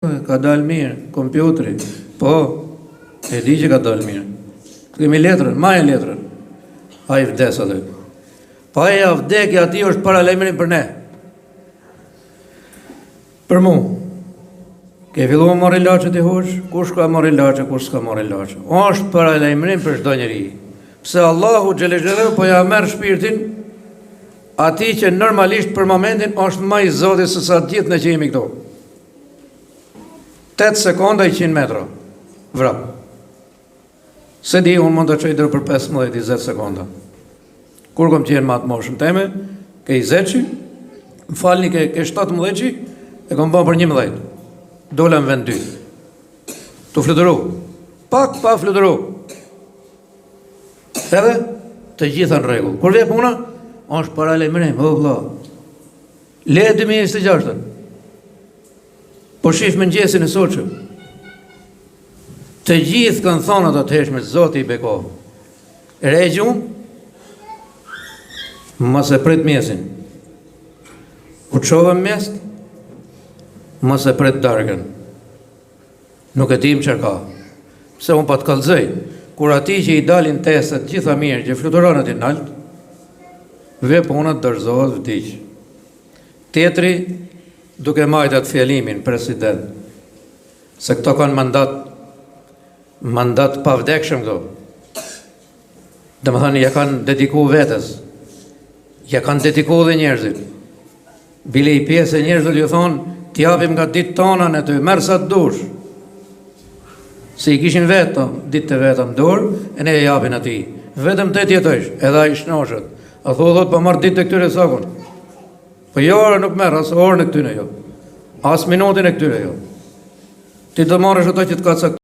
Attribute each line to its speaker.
Speaker 1: Ka dalë mirë, kompjuteri, po, e di që ka dalë mirë. Kemi letrën, ma e letrën. A i vdes atë. Pa e a vdekja ati është paralajmërim për ne. Për mu. Ke fillu më marrë ilaçet i hosh, kush ka marrë ilaçe, kush s'ka marrë ilaçe. O është paralajmërim për çdo njeri. Pse Allahu xhelexheleu po ja merr shpirtin ati që normalisht për momentin është më i Zotit se sa gjithë ne që jemi këtu. 8 sekonda i 100 metra. Vrap. Se di, unë mund të qoj dërë për 15-20 sekonda. Kur kom qenë matë moshën teme, ke 20-ci, më falni ke 17-ci, e kom bën për 11. Dola në vend 2. Tu fluturu. Pak pa fluturu. Edhe të gjitha në regull. Kur vje puna, është paralajmërim, o vlla. Le 2026. Po shif më ngjesin e Soçë. Të gjithë kanë thonë ato të heshme, Zoti i beko. Regjum, mos e prit mjesin. U çovëm mjest, mos e prit darkën. Nuk e dim çfarë ka. Pse unë pa të kallëzoj, kur ati që i dalin testet gjitha mirë, që fluturon aty nalt, ve punat dorëzohet vdiq. Tetri duke majtë atë fjalimin, president, se këto kanë mandat pavdekshëm këto. Dhe më thënë, ja kanë dediku vetës, ja kanë dediku dhe njerëzit. Bile i pjesë e njerëzit ju thonë, t'japim nga ditë tona në të mërë sa të dush. Se i kishin vetëm, ditë të vetëm dorë, e ne e japin ati. Vetëm të tjetësh, edhe i shnoshët. A thot, pa marrë ditë të këtyre sakun. Po jo orë nuk merë, asë orë në këtyre jo. Asë minutin e këtyre jo. Ti të marrësh ato që të ka caktuar.